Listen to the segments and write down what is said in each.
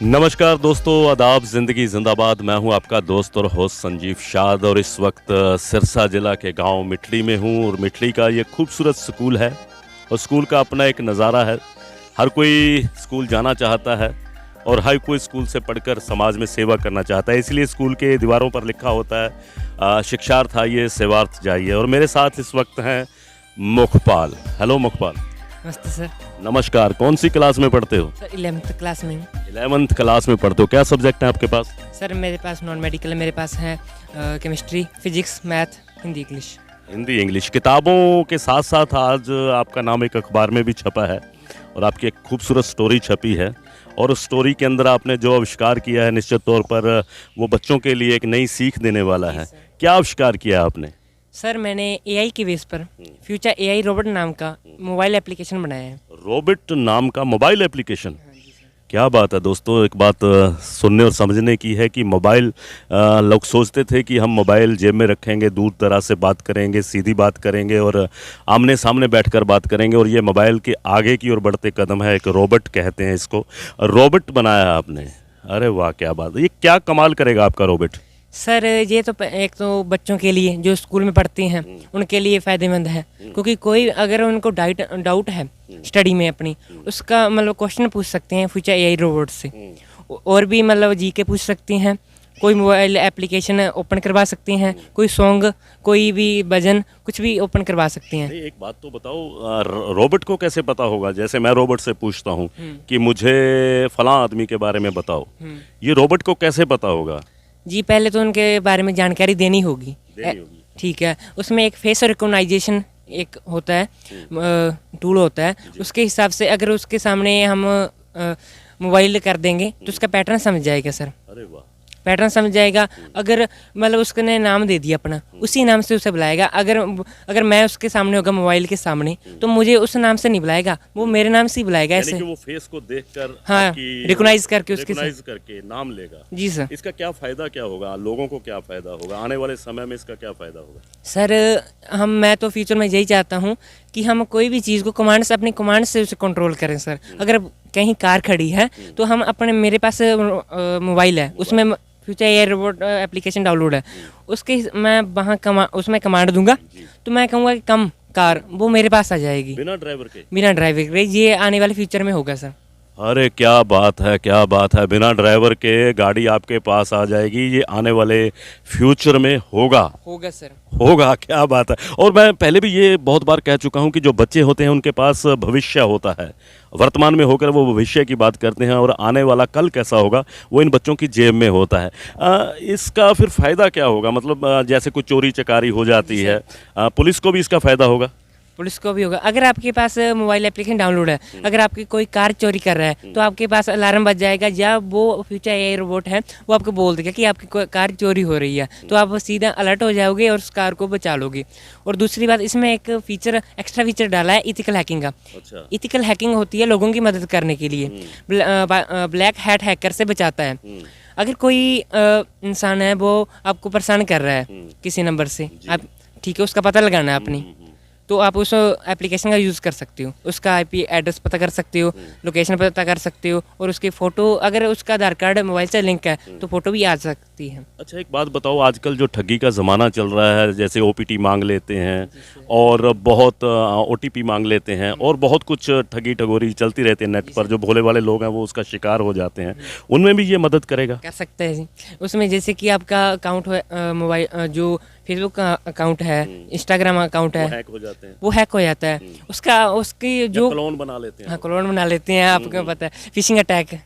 नमस्कार दोस्तों, आदाब, ज़िंदगी ज़िंदाबाद। मैं हूं आपका दोस्त और होस्ट संजीव शाद और इस वक्त सिरसा ज़िला के गांव मिठड़ी में हूं और मिठड़ी का ये खूबसूरत स्कूल है और स्कूल का अपना एक नज़ारा है। हर कोई स्कूल जाना चाहता है और हर कोई स्कूल से पढ़कर समाज में सेवा करना चाहता है, इसलिए स्कूल के दीवारों पर लिखा होता है शिक्षार्थ आइए सेवार्थ जाइए। और मेरे साथ इस वक्त हैं मुखपाल। हेलो मुखपाल। नमस्ते सर। नमस्कार। कौन सी क्लास में पढ़ते हो? सर 11th क्लास में हूँ। 11th क्लास में पढ़ते हो। क्या सब्जेक्ट हैं आपके पास? सर मेरे पास नॉन मेडिकल, मेरे पास है chemistry, physics, math, Hindi, English. Hindi English. किताबों के साथ साथ आज आपका नाम एक अखबार में भी छपा है और आपकी एक खूबसूरत स्टोरी छपी है और उस स्टोरी के अंदर आपने जो आविष्कार किया है निश्चित तौर पर वो बच्चों के लिए एक नई सीख देने वाला है। क्या आविष्कार किया आपने? सर मैंने एआई के बेस पर फ्यूचर एआई रोबोट नाम का मोबाइल एप्लीकेशन बनाया है। रोबोट नाम का मोबाइल एप्लीकेशन। क्या बात है दोस्तों। एक बात सुनने और समझने की है कि मोबाइल, लोग सोचते थे कि हम मोबाइल जेब में रखेंगे, दूर दराज से बात करेंगे, सीधी बात करेंगे और आमने सामने बैठकर बात करेंगे, और ये मोबाइल के आगे की ओर बढ़ते कदम है। एक रोबोट कहते हैं इसको, रोबोट बनाया आपने। अरे वाह, क्या बात है। ये क्या कमाल करेगा आपका रोबोट? सर ये तो एक तो बच्चों के लिए जो स्कूल में पढ़ते हैं उनके लिए फ़ायदेमंद है, क्योंकि कोई अगर उनको डाउट है स्टडी में अपनी, उसका मतलब क्वेश्चन पूछ सकते हैं फ्यूचर एआई रोबोट से। और भी मतलब जीके पूछ सकती हैं, कोई मोबाइल एप्लीकेशन ओपन करवा सकती हैं, कोई सॉन्ग, कोई भी भजन, कुछ भी ओपन करवा सकती हैं। एक बात तो बताओ, रोबोट को कैसे पता होगा? जैसे मैं रोबोट से पूछता हूँ कि मुझे फलां आदमी के बारे में बताओ, ये रोबोट को कैसे पता होगा? जी पहले तो उनके बारे में जानकारी देनी होगी। ठीक है, उसमें एक फेस रिकॉग्नाइजेशन एक होता है, टूल होता है, उसके हिसाब से अगर उसके सामने हम मोबाइल कर देंगे तो उसका पैटर्न समझ जाएगा सर। अरे वाह। पैटर्न समझ जाएगा। अगर मतलब उसने नाम दे दिया अपना, उसी नाम से उसे बुलाएगा। अगर मैं उसके सामने होगा मोबाइल के सामने, तो मुझे उस नाम से नहीं बुलाएगा, वो मेरे नाम से ही बुलाएगा। ऐसे यानी कि वो फेस को देखकर, हाँ, रिकॉग्नाइज करके उसके करके नाम लेगा। जी सर। इसका क्या फायदा क्या होगा? लोगों को क्या फायदा होगा? आने वाले समय में इसका क्या फायदा होगा? सर मैं तो फ्यूचर में यही चाहता हूँ कि हम कोई भी चीज़ को कमांड से, अपनी कमांड से उसे कंट्रोल करें सर। अगर कहीं कार खड़ी है तो हम अपने, मेरे पास मोबाइल है, उसमें future AI robot application download है, उसके मैं वहाँ उसमें कमांड दूंगा तो मैं कहूँगा कि कम कार, वो मेरे पास आ जाएगी बिना ड्राइवर के। बिना ड्राइवर के। ये आने वाले फ्यूचर में होगा सर। अरे क्या बात है, क्या बात है। बिना ड्राइवर के गाड़ी आपके पास आ जाएगी, ये आने वाले फ्यूचर में होगा सर। होगा। क्या बात है। और मैं पहले भी ये बहुत बार कह चुका हूँ कि जो बच्चे होते हैं उनके पास भविष्य होता है, वर्तमान में होकर वो भविष्य की बात करते हैं और आने वाला कल कैसा होगा वो इन बच्चों की जेब में होता है। इसका फिर फ़ायदा क्या होगा? मतलब जैसे कुछ चोरी चकारी हो जाती है, पुलिस को भी इसका फ़ायदा होगा? पुलिस को भी होगा। अगर आपके पास मोबाइल एप्लीकेशन डाउनलोड है, अगर आपकी कोई कार चोरी कर रहा है तो आपके पास अलार्म बज जाएगा, या वो फ्यूचर एआई रोबोट है वो आपको बोल देगा कि आपकी कोई कार चोरी हो रही है, तो आप सीधा अलर्ट हो जाओगे और उस कार को बचा लोगे। और दूसरी बात, इसमें एक फीचर, एक्स्ट्रा फीचर डाला है इथिकल हैकिंग का। अच्छा। इथिकल हैकिंग होती है लोगों की मदद करने के लिए, ब्लैक हैट हैकर से बचाता है। अगर कोई इंसान है वो आपको परेशान कर रहा है किसी नंबर से, आप ठीक है, उसका पता लगाना है अपनी, तो आप उस एप्लीकेशन का यूज़ कर सकते हो, उसका आईपी एड्रेस पता कर सकते हो, लोकेशन पता कर सकते हो, और उसकी फ़ोटो, अगर उसका आधार कार्ड मोबाइल से लिंक है तो फ़ोटो भी आ सकती है। अच्छा, एक बात बताओ, आजकल जो ठगी का ज़माना चल रहा है, जैसे ओपीटी मांग लेते हैं और बहुत ओटीपी मांग लेते हैं और बहुत कुछ ठगी ठगोरी चलती रहती है नेट पर, जो भोले वाले लोग हैं वो उसका शिकार हो जाते हैं, उनमें भी ये मदद करेगा? कर सकते हैं जी। उसमें जैसे कि आपका अकाउंट है, मोबाइल जो फेसबुक का अकाउंट है, इंस्टाग्राम अकाउंट है, वो हैक हो जाता है। उसकी जो क्लोन बना लेते हैं। हाँ, क्लोन बना लेते हैं, आपको पता है, फिशिंग अटैक।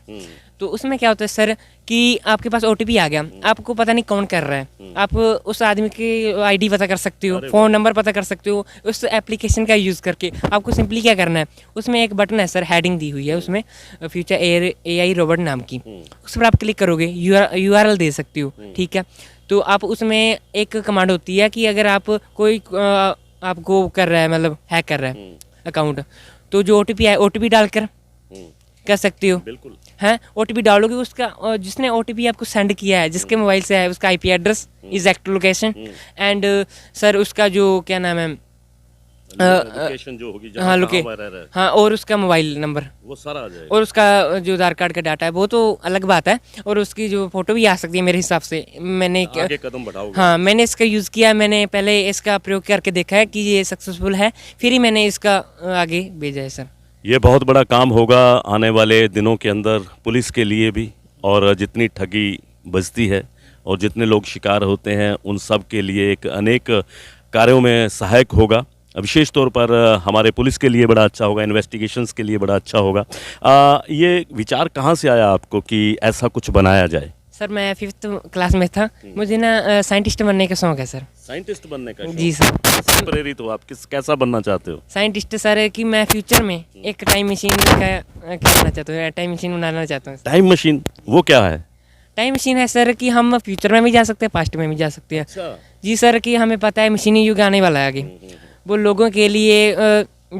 तो उसमें क्या होता है सर कि आपके पास ओटीपी आ गया, आपको पता नहीं कौन कर रहा है, आप उस आदमी की आईडी पता कर सकते हो, फ़ोन नंबर पता कर सकते हो उस एप्लीकेशन का यूज़ करके। आपको सिंपली क्या करना है, उसमें एक बटन है सर, हेडिंग दी हुई है उसमें, फ्यूचर एआई रोबोट नाम की, उस पर आप क्लिक करोगे, यूआरएल दे सकते हो, ठीक है। तो आप उसमें एक कमांड होती है कि अगर आप कोई आपको कर रहा है, मतलब हैक कर रहा है अकाउंट, तो जो ओटीपी है ओटीपी डालकर कर सकते हो। बिल्कुल हैं, ओटीपी डालोगे, उसका जिसने ओटीपी आपको सेंड किया है, जिसके मोबाइल से है, उसका IP address, exact location, and sir उसका जो क्या नाम है, लोकेशन जो होगी हाँ जहाँ कहाँ रह रहा है, हाँ, और उसका मोबाइल नंबर वो सारा आ जाएगा। और उसका जो आधार कार्ड का डाटा है वो तो अलग बात है, और उसकी जो फोटो भी आ सकती है मेरे हिसाब से। मैंने आगे कदम बढ़ाओगे। हाँ, मैंने इसका यूज़ किया, मैंने पहले इसका प्रयोग करके देखा है कि ये सक्सेसफुल है, फिर ही मैंने इसका आगे भेजा है सर। ये बहुत बड़ा काम होगा आने वाले दिनों के अंदर पुलिस के लिए भी, और जितनी ठगी बजती है और जितने लोग शिकार होते हैं उन सब के लिए एक अनेक कार्यों में सहायक होगा। विशेष तौर पर हमारे पुलिस के लिए बड़ा अच्छा होगा, इन्वेस्टिगेशंस के लिए बड़ा अच्छा होगा। ये विचार कहाँ से आया आपको कि ऐसा कुछ बनाया जाए? सर मैं 5th क्लास में था, मुझे ना साइंटिस्ट बनने का शौक है सर। साइंटिस्ट बनने का शौक? जी सर। किससे प्रेरित हो आप, कैसा बनना चाहते हो? साइंटिस्ट सर है कि मैं फ्यूचर में एक टाइम मशीन का करना चाहता हूँ, टाइम मशीन बनाना चाहता हूँ। टाइम मशीन वो क्या है? टाइम मशीन है सर कि हम फ्यूचर में भी जा सकते हैं, पास्ट में भी जा सकते हैं। अच्छा। जी सर, कि हमें पता है मशीनी युग आने वाला है आगे, वो लोगों के लिए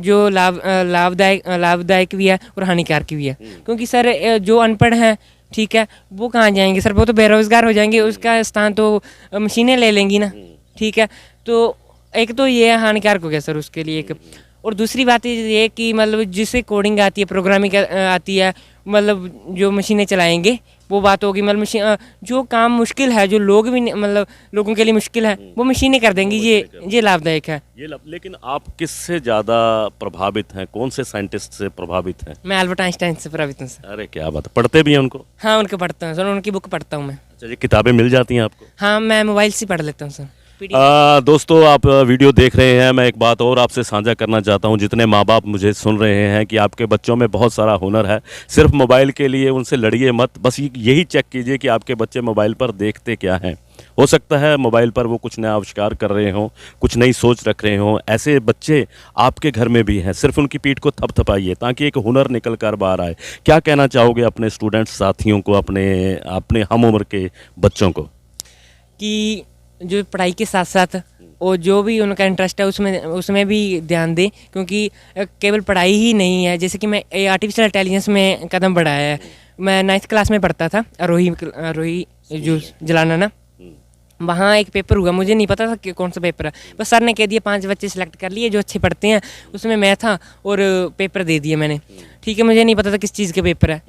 जो लाभदायक भी है और हानिकारक भी है। क्योंकि सर जो अनपढ़ हैं, ठीक है, वो कहाँ जाएंगे सर, वो तो बेरोजगार हो जाएंगे, उसका स्थान तो मशीनें ले लेंगी ना, ठीक है। तो एक तो ये हानिकारक हो गया सर उसके लिए एक। और दूसरी बात ये कि मतलब जिसे कोडिंग आती है, प्रोग्रामिंग आती है, मतलब जो मशीनें चलाएंगे वो बात होगी। मतलब मशीन जो काम मुश्किल है, जो लोग भी मतलब लोगों के लिए मुश्किल है, वो मशीनें कर देंगी। ये लाभदायक है। लेकिन आप किससे ज़्यादा प्रभावित हैं, कौन से साइंटिस्ट से प्रभावित हैं? मैं अल्बर्ट आइंस्टाइन से प्रभावित हूँ सर। अरे क्या बात है, पढ़ते भी हैं उनको? हाँ, उनको पढ़ता हूँ सर, उनकी बुक पढ़ता हूँ मैं। अच्छा, ये किताबें मिल जाती हैं आपको? हाँ, मैं मोबाइल से पढ़ लेता हूँ सर। दोस्तों, आप वीडियो देख रहे हैं। मैं एक बात और आपसे साझा करना चाहता हूं, जितने माँ बाप मुझे सुन रहे हैं कि आपके बच्चों में बहुत सारा हुनर है, सिर्फ मोबाइल के लिए उनसे लड़िए मत। बस यही चेक कीजिए कि आपके बच्चे मोबाइल पर देखते क्या हैं। हो सकता है मोबाइल पर वो कुछ नया आविष्कार कर रहे हों, कुछ नई सोच रख रहे हों। ऐसे बच्चे आपके घर में भी हैं, सिर्फ उनकी पीठ को थपथपाइए ताकि एक हुनर निकल कर बाहर आए। क्या कहना चाहोगे अपने स्टूडेंट साथियों को, अपने हम उम्र के बच्चों को? कि जो पढ़ाई के साथ साथ और जो भी उनका इंटरेस्ट है उसमें भी ध्यान दें। क्योंकि केवल पढ़ाई ही नहीं है, जैसे कि मैं आर्टिफिशियल इंटेलिजेंस में कदम बढ़ाया है। मैं 9th क्लास में पढ़ता था, आरोही जो जलाना ना, वहाँ एक पेपर हुआ, मुझे नहीं पता था कि कौन सा पेपर है। बस सर ने कह दिया 5 बच्चे सिलेक्ट कर लिए जो अच्छे पढ़ते हैं, उसमें मैं था, और पेपर दे दिया मैंने। ठीक है, मुझे नहीं पता था किस चीज़ का पेपर है।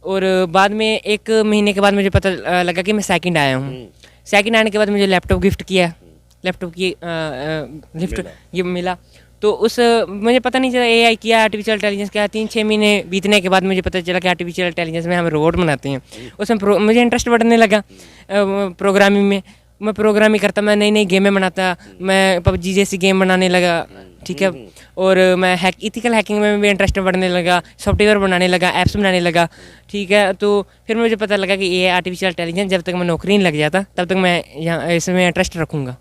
और बाद में 1 महीने के बाद मुझे पता लगा कि मैं सेकंड आया हूँ। सेकंड आने के बाद मुझे लैपटॉप गिफ्ट किया, लैपटॉप की गिफ्ट ये मिला। तो उस मुझे पता नहीं चला एआई किया, आर्टिफिशियल इंटेलिजेंस क्या। 3-6 महीने बीतने के बाद मुझे पता चला कि आर्टिफिशियल इंटेलिजेंस में हम रोबोट बनाते हैं। उसमें मुझे इंटरेस्ट बढ़ने लगा प्रोग्रामिंग में। मैं प्रोग्रामिंग करता, मैं नई नई गेमें बनाता, मैं PUBG जैसी गेम बनाने लगा, ठीक है। और मैं इथिकल हैकिंग में भी इंटरेस्ट बढ़ने लगा, सॉफ्टवेयर बनाने लगा, ऐप्स बनाने लगा, ठीक है। तो फिर मुझे पता लगा कि ये आर्टिफिशियल इंटेलिजेंस जब तक मैं नौकरी नहीं लग जाता तब तक मैं यहाँ इसमें इंटरेस्ट रखूँगा।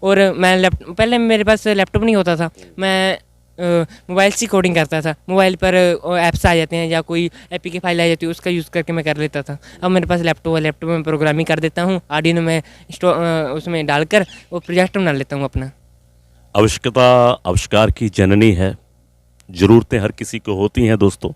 और मैं पहले मेरे पास लैपटॉप नहीं होता था, मैं मोबाइल से कोडिंग करता था। मोबाइल पर ऐप्स आ जाते हैं या कोई एपीके फाइल आ जाती है, उसका यूज़ करके मैं कर लेता था। अब मेरे पास लैपटॉप है, लैपटॉप में प्रोग्रामिंग कर देता हूँ, आर्डिनो में उसमें डालकर वो प्रोजेक्ट बना लेता हूँ अपना। आवश्यकता आविष्कार की जननी है। ज़रूरतें हर किसी को होती हैं दोस्तों,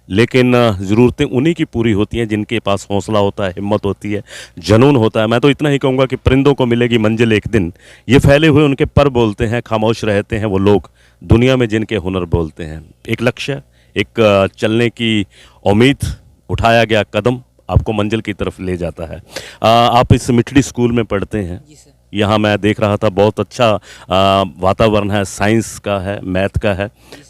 लेकिन ज़रूरतें उन्हीं की पूरी होती हैं जिनके पास हौसला होता है, हिम्मत होती है, जुनून होता है। मैं तो इतना ही कहूँगा कि परिंदों को मिलेगी मंजिल एक दिन। ये फैले हुए उनके पर बोलते हैं, खामोश रहते हैं वो लोग दुनिया में जिनके हुनर बोलते हैं। एक लक्ष्य, एक चलने की उम्मीद, उठाया गया कदम आपको मंजिल की तरफ ले जाता है। आप इस मिठड़ी स्कूल में पढ़ते हैं। यहाँ मैं देख रहा था बहुत अच्छा वातावरण है, साइंस का है, मैथ का है।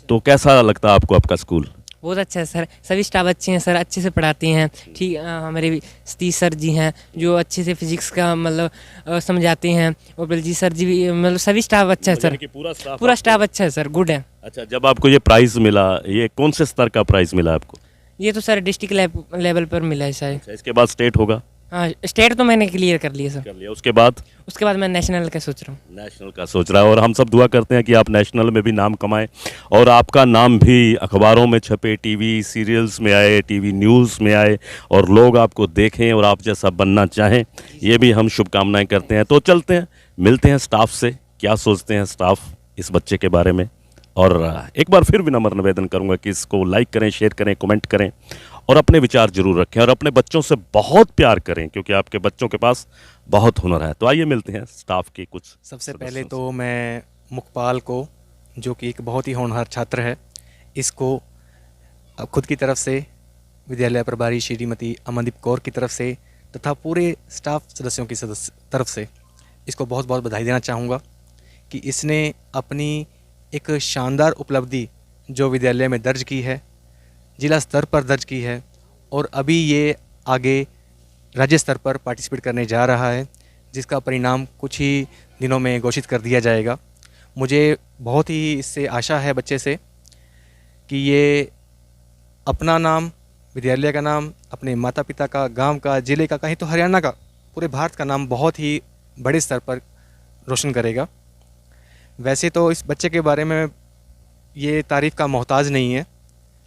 तो कैसा लगता है आपको आपका स्कूल? बहुत अच्छा है सर, सभी स्टाफ अच्छे हैं सर, अच्छे से पढ़ाते हैं। ठीक, हमारे सतीश सर जी हैं जो अच्छे से फिजिक्स का मतलब समझाते हैं, और बलजीत सर जी भी, मतलब सभी स्टाफ अच्छा है सर, पूरा स्टाफ अच्छा है सर, गुड है। अच्छा, जब आपको ये प्राइज़ मिला, ये कौन से स्तर का प्राइज़ मिला आपको? ये तो सर डिस्ट्रिक्ट लेवल पर मिला है सर। अच्छा, इसके बाद स्टेट होगा? हाँ, स्टेट तो मैंने क्लियर कर लिया सर। कर लिया। उसके बाद मैं नेशनल का सोच रहा हूँ। नेशनल का सोच रहा है, और हम सब दुआ करते हैं कि आप नेशनल में भी नाम कमाएं और आपका नाम भी अखबारों में छपे, टीवी सीरियल्स में आए, टीवी न्यूज़ में आए, और लोग आपको देखें और आप जैसा बनना चाहें। ये भी हम शुभकामनाएं करते हैं। तो चलते हैं, मिलते हैं स्टाफ से, क्या सोचते हैं स्टाफ इस बच्चे के बारे में। और एक बार फिर विनम्र निवेदन करूंगा कि इसको लाइक करें, शेयर करें, कमेंट करें, और अपने विचार जरूर रखें, और अपने बच्चों से बहुत प्यार करें क्योंकि आपके बच्चों के पास बहुत हुनर है। तो आइए मिलते हैं स्टाफ के कुछ। सबसे पहले तो मैं मुखपाल को जो कि एक बहुत ही होनहार छात्र है, इसको खुद की तरफ से, विद्यालय प्रभारी श्रीमती अमनदीप कौर की तरफ से तथा पूरे स्टाफ सदस्यों की तरफ से इसको बहुत बहुत बधाई देना चाहूँगा कि इसने अपनी एक शानदार उपलब्धि जो विद्यालय में दर्ज की है, जिला स्तर पर दर्ज की है, और अभी ये आगे राज्य स्तर पर पार्टिसिपेट करने जा रहा है, जिसका परिणाम कुछ ही दिनों में घोषित कर दिया जाएगा। मुझे बहुत ही इससे आशा है बच्चे से कि ये अपना नाम, विद्यालय का नाम, अपने माता पिता का, गांव का, ज़िले का, कहीं तो हरियाणा का, पूरे भारत का नाम बहुत ही बड़े स्तर पर रोशन करेगा। वैसे तो इस बच्चे के बारे में ये तारीफ़ का मोहताज नहीं है,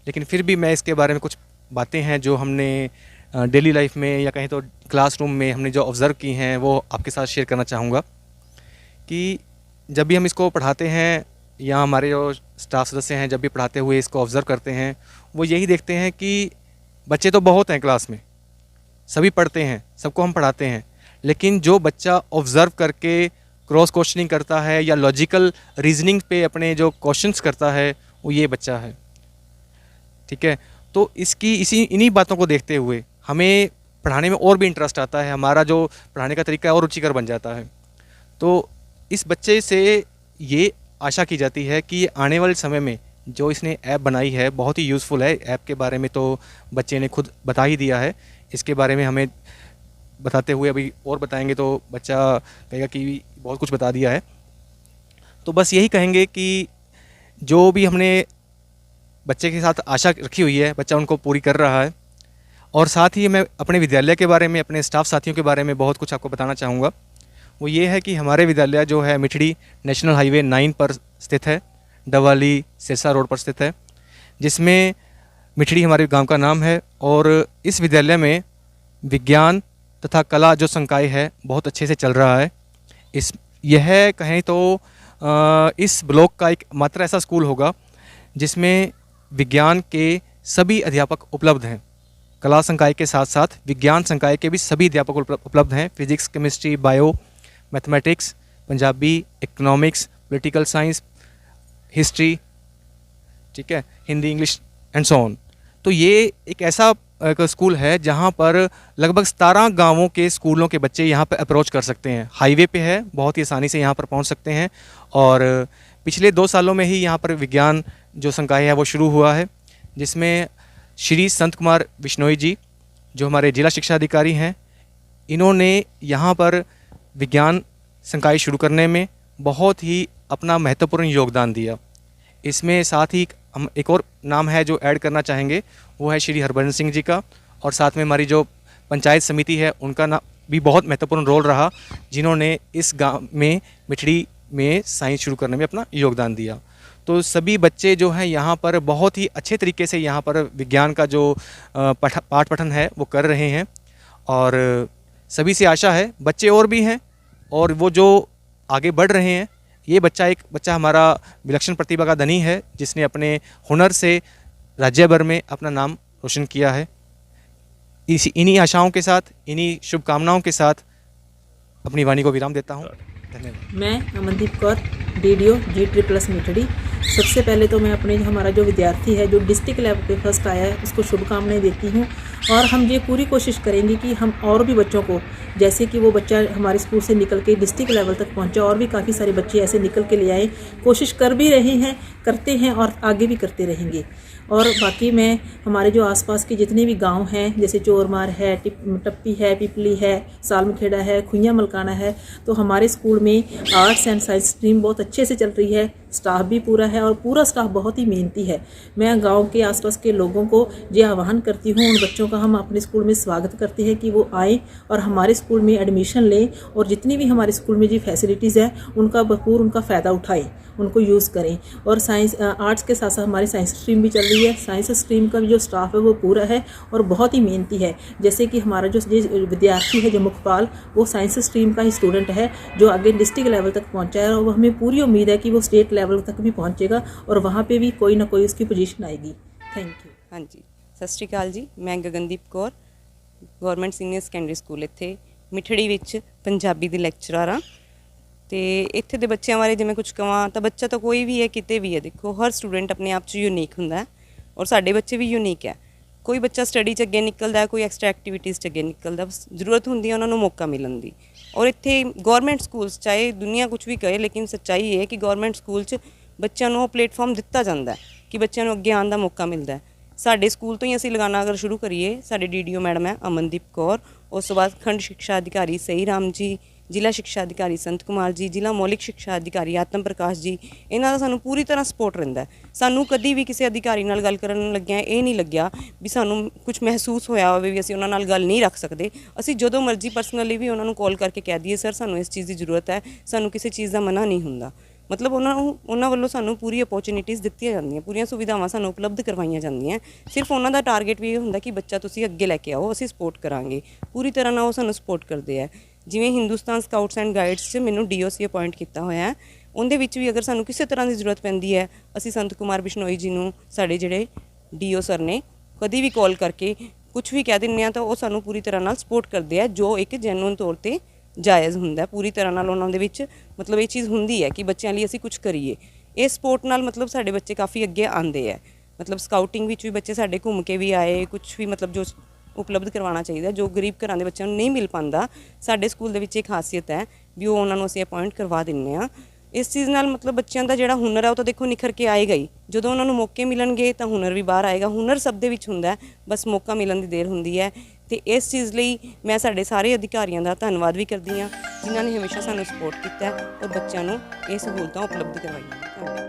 लेकिन फिर भी मैं इसके बारे में कुछ बातें हैं जो हमने डेली लाइफ में या कहीं तो क्लासरूम में हमने जो ऑब्ज़र्व की हैं वो आपके साथ शेयर करना चाहूँगा। कि जब भी हम इसको पढ़ाते हैं या हमारे जो स्टाफ सदस्य हैं जब भी पढ़ाते हुए इसको ऑब्ज़र्व करते हैं, वो यही देखते हैं कि बच्चे तो बहुत हैं क्लास में, सभी पढ़ते हैं, सबको हम पढ़ाते हैं, लेकिन जो बच्चा ऑब्ज़र्व करके क्रॉस क्वेश्चनिंग करता है या लॉजिकल रीजनिंग पे अपने जो क्वेश्चंस करता है, वो ये बच्चा है। ठीक है, तो इन्हीं बातों को देखते हुए हमें पढ़ाने में और भी इंटरेस्ट आता है, हमारा जो पढ़ाने का तरीका है और रुचिकर बन जाता है। तो इस बच्चे से ये आशा की जाती है कि आने वाले समय में जो इसने ऐप बनाई है बहुत ही यूज़फुल है। ऐप के बारे में तो बच्चे ने खुद बता ही दिया है, इसके बारे में हमें बताते हुए अभी और बताएंगे तो बच्चा कहेगा कि बहुत कुछ बता दिया है। तो बस यही कहेंगे कि जो भी हमने बच्चे के साथ आशा रखी हुई है, बच्चा उनको पूरी कर रहा है। और साथ ही मैं अपने विद्यालय के बारे में, अपने स्टाफ साथियों के बारे में बहुत कुछ आपको बताना चाहूँगा। वो ये है कि हमारे विद्यालय जो है मिठड़ी नेशनल हाईवे 9 पर स्थित है, डवाली सिरसा रोड पर स्थित है, जिसमें मिठड़ी हमारे गांव का नाम है। और इस विद्यालय में विज्ञान तथा कला जो संकाय है बहुत अच्छे से चल रहा है। यह कहें तो इस ब्लॉक का एक मात्र ऐसा स्कूल होगा जिसमें विज्ञान के सभी अध्यापक उपलब्ध हैं। कला संकाय के साथ साथ विज्ञान संकाय के भी सभी अध्यापक उपलब्ध हैं। Physics, chemistry, bio, mathematics, Punjabi, economics, political science, history, ठीक है, Hindi, English and so on. तो ये एक ऐसा स्कूल है जहाँ पर लगभग 17 गांवों के स्कूलों के बच्चे यहाँ पर अप्रोच कर सकते हैं। हाईवे पे है, बहुत ही आसानी से यहाँ पर पहुँच सकते हैं। और पिछले 2 सालों में ही यहाँ पर विज्ञान जो संकाय है वो शुरू हुआ है, जिसमें श्री संत कुमार बिश्नोई जी जो हमारे जिला शिक्षा अधिकारी हैं, इन्होंने यहाँ पर विज्ञान संकाय शुरू करने में बहुत ही अपना महत्वपूर्ण योगदान दिया। इसमें साथ ही हम एक और नाम है जो ऐड करना चाहेंगे, वो है श्री हरभजन सिंह जी का। और साथ में हमारी जो पंचायत समिति है उनका नाम भी बहुत महत्वपूर्ण रोल रहा, जिन्होंने इस गांव में मिठड़ी में साइंस शुरू करने में अपना योगदान दिया। तो सभी बच्चे जो हैं यहाँ पर बहुत ही अच्छे तरीके से यहाँ पर विज्ञान का जो पाठ पठन है वो कर रहे हैं। और सभी से आशा है, बच्चे और भी हैं और वो जो आगे बढ़ रहे हैं। ये एक बच्चा हमारा विलक्षण प्रतिभा का धनी है, जिसने अपने हुनर से राज्य भर में अपना नाम रोशन किया है। इन्हीं आशाओं के साथ, इन्हीं शुभकामनाओं के साथ अपनी वाणी को विराम देता हूँ। धन्यवाद। मैं अमनदीप कौर, DDO G++ मिठड़ी। सबसे पहले तो मैं अपने हमारा जो विद्यार्थी है जो डिस्ट्रिक्ट लेवल पे फर्स्ट आया है उसको शुभकामनाएं देती हूँ। और हम ये पूरी कोशिश करेंगे कि हम और भी बच्चों को, जैसे कि वो बच्चा हमारे स्कूल से निकल के डिस्ट्रिक्ट लेवल तक पहुँचा, और भी काफ़ी सारे बच्चे ऐसे निकल के ले आए। कोशिश कर भी रहे हैं, करते हैं और आगे भी करते रहेंगे। और बाकी मैं हमारे जो आसपास के जितने भी गांव हैं, जैसे चोरमार है, टप्पी है, पिपली है, सालमखेड़ा है, खुइयाँ मलकाना है, तो हमारे स्कूल में आर्ट्स एंड साइंस स्ट्रीम बहुत अच्छे से चल रही है। स्टाफ भी पूरा है और पूरा स्टाफ बहुत ही मेहनती है। मैं गांव के आसपास के लोगों को ये आह्वान करती हूँ, उन बच्चों का हम अपने स्कूल में स्वागत करते हैं कि वो आएँ और हमारे स्कूल में एडमिशन लें, और जितनी भी हमारे स्कूल में जो फैसिलिटीज़ है उनका भरपूर उनका फ़ायदा उठाएं, उनको यूज़ करें। और साइंस आर्ट्स के साथ साथ हमारी साइंस स्ट्रीम भी चल रही है। साइंस स्ट्रीम का जो स्टाफ है वो पूरा है और बहुत ही मेहनती है। जैसे कि हमारा जो विद्यार्थी है जो मुखपाल, वो साइंस स्ट्रीम का ही स्टूडेंट है जो आगे डिस्ट्रिक्ट लेवल तक पहुंचा है, और वो हमें पूरी उम्मीद है कि वो स्टेट लेवल तक भी पहुंचेगा और वहाँ पे भी कोई ना कोई उसकी पोजीशन आएगी। Thank you. हाँ जी, सत श्री अकाल जी। मैं Gagandeep Kaur, government senior secondary school इत्थे मिठड़ी विच पंजाबी दी लैक्चरर हाँ। ਤੇ ਇੱਥੇ ਦੇ ਬੱਚਿਆਂ ਬਾਰੇ ਜਿਵੇਂ ਕੁਝ ਕਹਾਂ ਤਾਂ ਬੱਚਾ ਤਾਂ ਕੋਈ ਵੀ ਹੈ ਕਿਤੇ ਵੀ ਹੈ, ਦੇਖੋ ਹਰ ਸਟੂਡੈਂਟ ਆਪਣੇ ਆਪ 'ਚ ਯੂਨੀਕ ਹੁੰਦਾ ਹੈ ਔਰ ਸਾਡੇ ਬੱਚੇ ਵੀ ਯੂਨੀਕ ਹੈ। ਕੋਈ ਬੱਚਾ ਸਟੱਡੀ 'ਚ ਅੱਗੇ ਨਿਕਲਦਾ, ਕੋਈ ਐਕਸਟਰਾ ਐਕਟੀਵਿਟੀਜ਼ 'ਚ ਅੱਗੇ ਨਿਕਲਦਾ, ਬਸ ਜ਼ਰੂਰਤ ਹੁੰਦੀ ਹੈ ਉਹਨਾਂ ਨੂੰ ਮੌਕਾ ਮਿਲਣ ਦੀ। ਔਰ ਇੱਥੇ ਗਵਰਨਮੈਂਟ ਸਕੂਲਸ, ਚਾਹੇ ਦੁਨੀਆ ਕੁਝ ਵੀ ਕਹੇ, ਲੇਕਿਨ ਸੱਚਾਈ ਇਹ ਹੈ ਕਿ ਗਵਰਨਮੈਂਟ ਸਕੂਲ 'ਚ ਬੱਚਿਆਂ ਨੂੰ ਉਹ ਪਲੇਟਫਾਰਮ ਦਿੱਤਾ ਜਾਂਦਾ ਹੈ ਕਿ ਬੱਚਿਆਂ ਨੂੰ ਅੱਗੇ ਆਉਣ ਦਾ ਮੌਕਾ ਮਿਲਦਾ ਹੈ। ਸਾਡੇ ਸਕੂਲ ਤੋਂ ਹੀ ਅਸੀਂ ਲਗਾਉਣਾ ਅਗਰ ਸ਼ੁਰੂ ਕਰੀਏ, ਸਾਡੇ ਡੀਡੀਓ ਮੈਡਮ ਹੈ ਅਮਨਦੀਪ ਕੌਰ, ਉਸ ਤੋਂ ਬਾਅਦ ਖੰਡ ਸਿੱਖਿਆ ਅਧਿਕਾਰੀ ਸਹੀ ਰਾਮ ਜੀ, ਜ਼ਿਲ੍ਹਾ ਸਿੱਖਿਆ ਅਧਿਕਾਰੀ ਸੰਤ ਕੁਮਾਰ ਜੀ, ਜ਼ਿਲ੍ਹਾ ਮੌਲਿਕ ਸਿੱਖਿਆ ਅਧਿਕਾਰੀ ਆਤਮ ਪ੍ਰਕਾਸ਼ ਜੀ, ਇਹਨਾਂ ਦਾ ਸਾਨੂੰ ਪੂਰੀ ਤਰ੍ਹਾਂ ਸਪੋਰਟ ਰਹਿੰਦਾ ਹੈ। ਸਾਨੂੰ ਕਦੀ ਵੀ ਕਿਸੇ ਅਧਿਕਾਰੀ ਨਾਲ ਗੱਲ ਕਰਨ ਲੱਗਿਆ ਇਹ ਨਹੀਂ ਲੱਗਿਆ ਵੀ ਸਾਨੂੰ ਕੁਝ ਮਹਿਸੂਸ ਹੋਇਆ ਹੋਵੇ ਵੀ ਅਸੀਂ ਉਹਨਾਂ ਨਾਲ ਗੱਲ ਨਹੀਂ ਰੱਖ ਸਕਦੇ। ਅਸੀਂ ਜਦੋਂ ਮਰਜ਼ੀ ਪਰਸਨਲੀ ਵੀ ਉਹਨਾਂ ਨੂੰ ਕਾਲ ਕਰਕੇ ਕਹਿ ਦਈਏ ਸਰ ਸਾਨੂੰ ਇਸ ਚੀਜ਼ ਦੀ ਜ਼ਰੂਰਤ ਹੈ, ਸਾਨੂੰ ਕਿਸੇ ਚੀਜ਼ ਦਾ ਮਨਾ ਨਹੀਂ ਹੁੰਦਾ। ਮਤਲਬ ਉਹਨਾਂ ਵੱਲੋਂ ਸਾਨੂੰ ਪੂਰੀ ਅਪੋਰਚੁਨਿਟੀਜ਼ ਦਿੱਤੀਆਂ ਜਾਂਦੀਆਂ, ਪੂਰੀਆਂ ਸੁਵਿਧਾਵਾਂ ਸਾਨੂੰ ਉਪਲਬਧ ਕਰਵਾਈਆਂ ਜਾਂਦੀਆਂ। ਸਿਰਫ ਉਹਨਾਂ ਦਾ ਟਾਰਗੇਟ ਵੀ ਇਹ ਹੁੰਦਾ ਕਿ ਬੱਚਾ ਤੁਸੀਂ ਅੱਗੇ ਲੈ ਕੇ ਆਓ, ਅਸੀਂ ਸਪੋਰਟ ਕਰਾਂਗੇ। ਪੂਰੀ ਤਰ੍ਹਾਂ ਨਾਲ ਉਹ ਸਾਨੂੰ ਸਪੋਰਟ ਕਰਦੇ ਹੈ। ਜਿਵੇਂ ਹਿੰਦੁਸਤਾਨ ਸਕਾਊਟਸ ਐਂਡ ਗਾਈਡਸ 'ਚ ਮੈਨੂੰ DOC ਅਪਾਇੰਟ ਕੀਤਾ ਹੋਇਆ ਹੈ, ਉਹਦੇ ਵਿੱਚ ਵੀ ਅਗਰ ਸਾਨੂੰ ਕਿਸੇ ਤਰ੍ਹਾਂ ਦੀ ਜ਼ਰੂਰਤ ਪੈਂਦੀ ਹੈ, ਅਸੀਂ ਸੰਤ ਕੁਮਾਰ ਬਿਸ਼ਨੋਈ ਜੀ ਨੂੰ, ਸਾਡੇ ਜਿਹੜੇ DO ਸਰ ਨੇ, ਕਦੀ ਵੀ ਕਾਲ ਕਰਕੇ ਕੁਝ ਵੀ ਕਹਿ ਦਿੰਦੇ ਹਾਂ ਤਾਂ ਉਹ ਸਾਨੂੰ ਪੂਰੀ ਤਰ੍ਹਾਂ ਨਾਲ ਸਪੋਰਟ ਕਰਦੇ ਆ, ਜੋ ਇੱਕ ਜੈਨੂਇਨ ਤੌਰ 'ਤੇ ਜਾਇਜ਼ ਹੁੰਦਾ। ਪੂਰੀ ਤਰ੍ਹਾਂ ਨਾਲ ਉਹਨਾਂ ਦੇ ਵਿੱਚ ਮਤਲਬ ਇਹ ਚੀਜ਼ ਹੁੰਦੀ ਹੈ ਕਿ ਬੱਚਿਆਂ ਲਈ ਅਸੀਂ ਕੁਝ ਕਰੀਏ। ਇਹ ਸਪੋਰਟ ਨਾਲ ਮਤਲਬ ਸਾਡੇ ਬੱਚੇ ਕਾਫੀ ਅੱਗੇ ਆਉਂਦੇ ਹੈ। ਮਤਲਬ ਸਕਾਊਟਿੰਗ ਵਿੱਚ ਵੀ ਬੱਚੇ ਸਾਡੇ ਘੁੰਮ ਕੇ ਵੀ ਆਏ, ਕੁਝ ਵੀ ਮਤਲਬ ਜੋ ਉਪਲਬਧ ਕਰਵਾਉਣਾ ਚਾਹੀਦਾ, ਜੋ ਗਰੀਬ ਘਰਾਂ ਦੇ ਬੱਚਿਆਂ ਨੂੰ ਨਹੀਂ ਮਿਲ ਪਾਉਂਦਾ, ਸਾਡੇ ਸਕੂਲ ਦੇ ਵਿੱਚ ਇੱਕ ਖਾਸੀਅਤ ਹੈ ਵੀ ਉਹ ਉਹਨਾਂ ਨੂੰ ਅਸੀਂ ਅਪਾਇੰਟ ਕਰਵਾ ਦਿੰਦੇ ਹਾਂ। ਇਸ ਚੀਜ਼ ਨਾਲ ਮਤਲਬ ਬੱਚਿਆਂ ਦਾ ਜਿਹੜਾ ਹੁਨਰ ਹੈ ਉਹ ਤਾਂ ਦੇਖੋ ਨਿਖਰ ਕੇ ਆਏਗਾ ਹੀ। ਜਦੋਂ ਉਹਨਾਂ ਨੂੰ ਮੌਕੇ ਮਿਲਣਗੇ ਤਾਂ ਹੁਨਰ ਵੀ ਬਾਹਰ ਆਏਗਾ। ਹੁਨਰ ਸਭ ਦੇ ਵਿੱਚ ਹੁੰਦਾ, ਬਸ ਮੌਕਾ ਮਿਲਣ ਦੀ ਦੇਰ ਹੁੰਦੀ ਹੈ। ਤੇ ਇਸ ਚੀਜ਼ ਲਈ ਮੈਂ ਸਾਡੇ ਸਾਰੇ ਅਧਿਕਾਰੀਆਂ ਦਾ ਧੰਨਵਾਦ ਵੀ ਕਰਦੀ ਹਾਂ, ਜਿਨ੍ਹਾਂ ਨੇ ਹਮੇਸ਼ਾ ਸਾਨੂੰ ਸਪੋਰਟ ਕੀਤਾ ਹੈ ਔਰ ਬੱਚਿਆਂ ਨੂੰ ਇਹ ਸਹੂਲਤਾਂ ਉਪਲਬਧ ਕਰਵਾਈਆਂ। ਧੰਨਵਾਦ।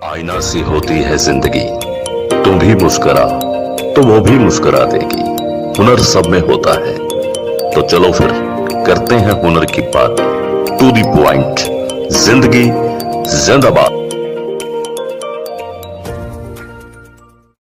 आईना सी होती है जिंदगी, तुम भी मुस्कुरा तो वो भी मुस्कुरा देगी। हुनर सब में होता है, तो चलो फिर करते हैं हुनर की बात। टू द पॉइंट, जिंदगी जिंदाबाद।